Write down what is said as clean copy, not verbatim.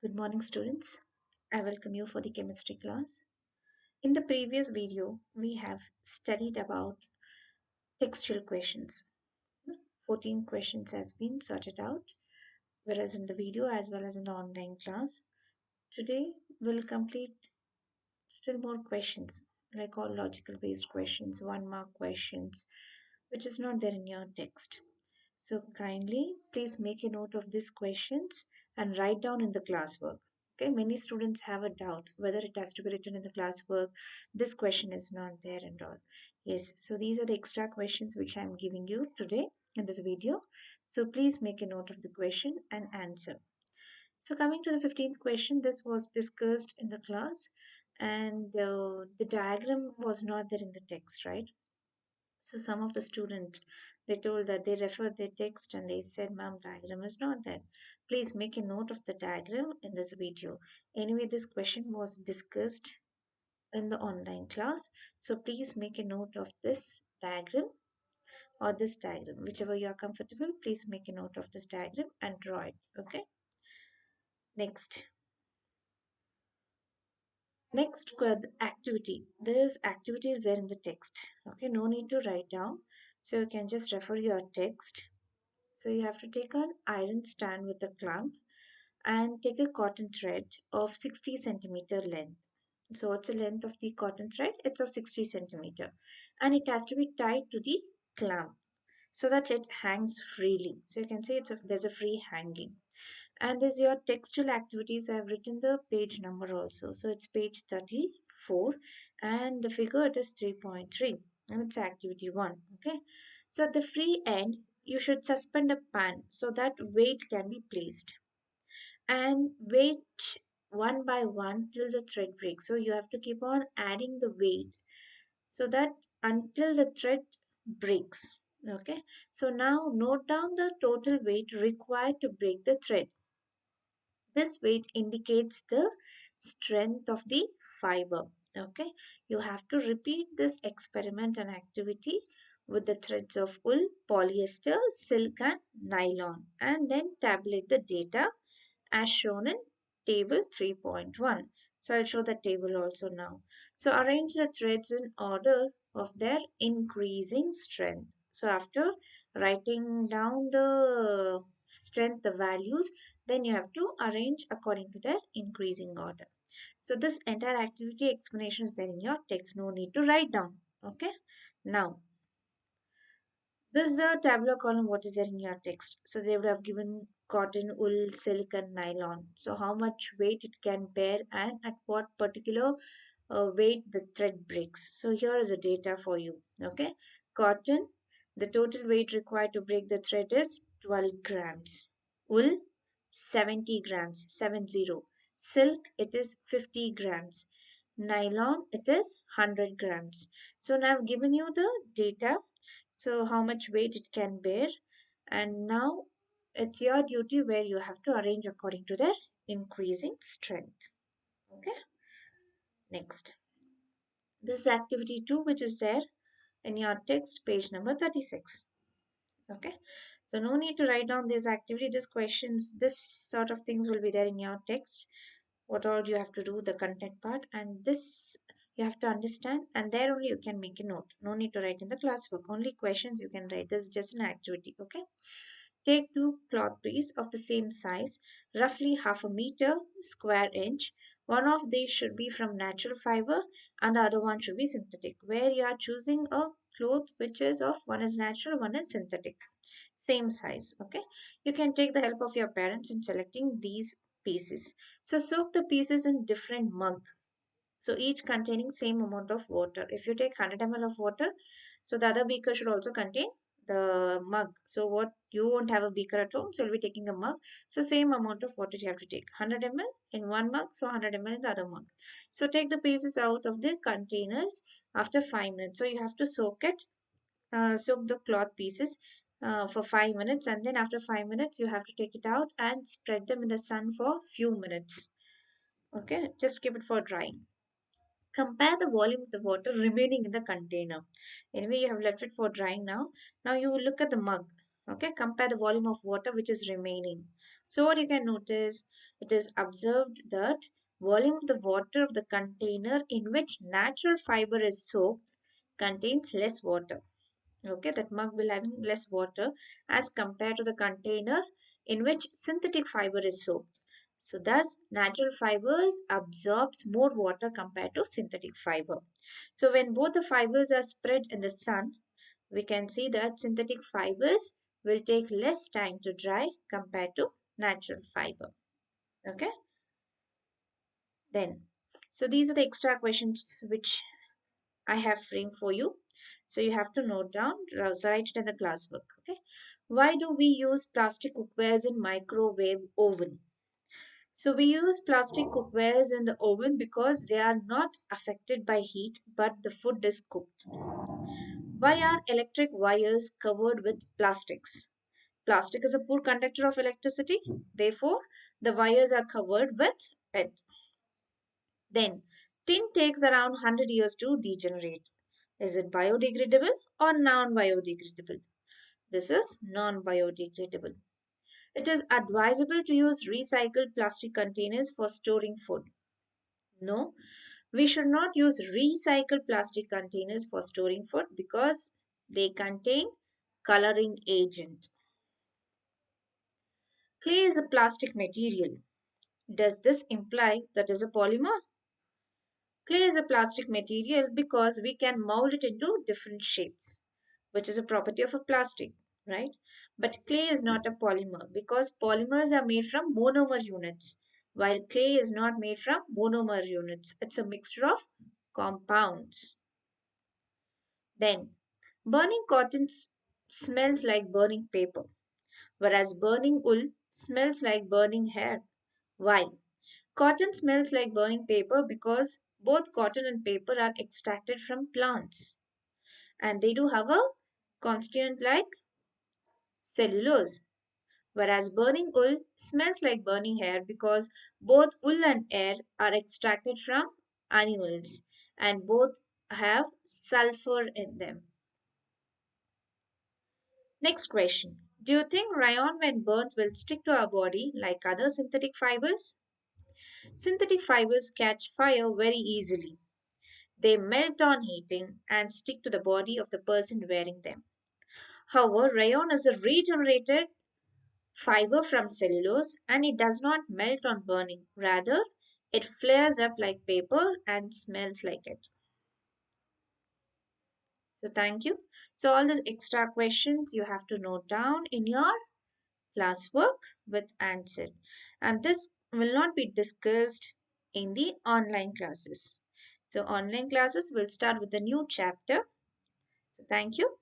Good morning, students. I welcome you for the chemistry class. In the previous video, we have studied about textual questions. 14 questions has been sorted out, whereas in the video as well as in the online class. Today, we'll complete still more questions, like all logical based questions, 1 mark questions, which is not there in your text. So kindly please make a note of these questions and write down in the classwork. Okay, many students have a doubt whether it has to be written in the classwork. This question is not there and all. Yes, so these are the extra questions which I am giving you today in this video. So please make a note of the question and answer. So coming to the 15th question, this was discussed in the class and the diagram was not there in the text, right? So some of the student they told that they referred their text and they said, "Ma'am, diagram is not there. Please make a note of the diagram in this video." Anyway, this question was discussed in the online class. So please make a note of this diagram or this diagram, whichever you are comfortable. Please make a note of this diagram and draw it. Okay. Next. Activity. This activity is there in the text. Okay, no need to write down. So you can just refer your text. So you have to take an iron stand with a clamp and take a cotton thread of 60 centimeter length. So what's the length of the cotton thread? It's of 60 centimeter and it has to be tied to the clamp so that it hangs freely. So you can say there's a free hanging. And there's your textual activity. So I've written the page number also. So it's page 34 and the figure it is 3.3 and it's activity 1. Okay. So at the free end, you should suspend a pan so that weight can be placed and wait one by one till the thread breaks. So you have to keep on adding the weight so that until the thread breaks. Okay. So now note down the total weight required to break the thread. This weight indicates the strength of the fiber. Okay, you have to repeat this experiment and activity with the threads of wool, polyester, silk, and nylon, and then tabulate the data as shown in table 3.1. So I'll show the table also now. So arrange the threads in order of their increasing strength. So after writing down the strength, the values, then you have to arrange according to their increasing order. So this entire activity explanation is there in your text. No need to write down. Okay. Now this is a tabular column. What is there in your text? So they would have given cotton, wool, silk, and nylon. So how much weight it can bear and at what particular weight the thread breaks. So here is the data for you. Okay, cotton, the total weight required to break the thread is 12 grams. Wool, 70 grams, 70. Silk, it is 50 grams. Nylon, it is 100 grams. So now I've given you the data, so how much weight it can bear, and now it's your duty where you have to arrange according to their increasing strength. Okay, next. This is activity 2, which is there in your text, page number 36. Okay, so no need to write down this activity, this questions, this sort of things will be there in your text. What all you have to do, the content part, and this you have to understand, and there only you can make a note. No need to write in the classwork, only questions you can write. This is just an activity. Okay, take two cloth pieces of the same size, roughly half a meter square inch. One of these should be from natural fiber and the other one should be synthetic. Where you are choosing a cloth which is of one is natural, one is synthetic. Same size. Okay. You can take the help of your parents in selecting these pieces. So soak the pieces in different mug. So each containing same amount of water. If you take 100 ml of water, so the other beaker should also contain the mug. So what you won't have a beaker at home, so you'll be taking a mug. So same amount of water you have to take. 100 ml in one mug, so 100 ml in the other mug. So take the pieces out of the containers after 5 minutes. So you have to soak the cloth pieces for 5 minutes, and then after 5 minutes you have to take it out and spread them in the sun for few minutes. Okay, just keep it for drying. Compare the volume of the water remaining in the container. Anyway, you have left it for drying now. Now you will look at the mug. Okay, compare the volume of water which is remaining. So what you can notice, It is observed that volume of the water of the container in which natural fiber is soaked contains less water. Okay, that mug will having less water as compared to the container in which synthetic fiber is soaked. So thus natural fibers absorbs more water compared to synthetic fiber. So when both the fibers are spread in the sun, we can see that synthetic fibers will take less time to dry compared to natural fiber. Okay, then so these are the extra questions which I have framed for you. So you have to note down, write it in the classwork. Okay. Why do we use plastic cookwares in microwave oven? So we use plastic cookwares in the oven because they are not affected by heat, but the food is cooked. Why are electric wires covered with plastics? Plastic is a poor conductor of electricity, therefore, the wires are covered with it. Then, tin takes around 100 years to degenerate. Is it biodegradable or non biodegradable? This is non biodegradable. It is advisable to use recycled plastic containers for storing food. No, we should not use recycled plastic containers for storing food because they contain coloring agent. Clay is a plastic material. Does this imply that it is a polymer? Clay is a plastic material because we can mold it into different shapes, which is a property of a plastic, right? But clay is not a polymer because polymers are made from monomer units, while clay is not made from monomer units. It's a mixture of compounds. Then, burning cotton smells like burning paper, whereas burning wool smells like burning hair. Why? Cotton smells like burning paper because both cotton and paper are extracted from plants and they do have a constituent like cellulose. Whereas burning wool smells like burning hair because both wool and hair are extracted from animals and both have sulfur in them. Next question. Do you think rayon when burnt will stick to our body like other synthetic fibers? Synthetic fibers catch fire very easily. They melt on heating and stick to the body of the person wearing them. However, rayon is a regenerated fiber from cellulose and it does not melt on burning. Rather, it flares up like paper and smells like it. So, thank you. So, all these extra questions you have to note down in your classwork with answer. And this will not be discussed in the online classes. So, online classes will start with a new chapter. So, thank you.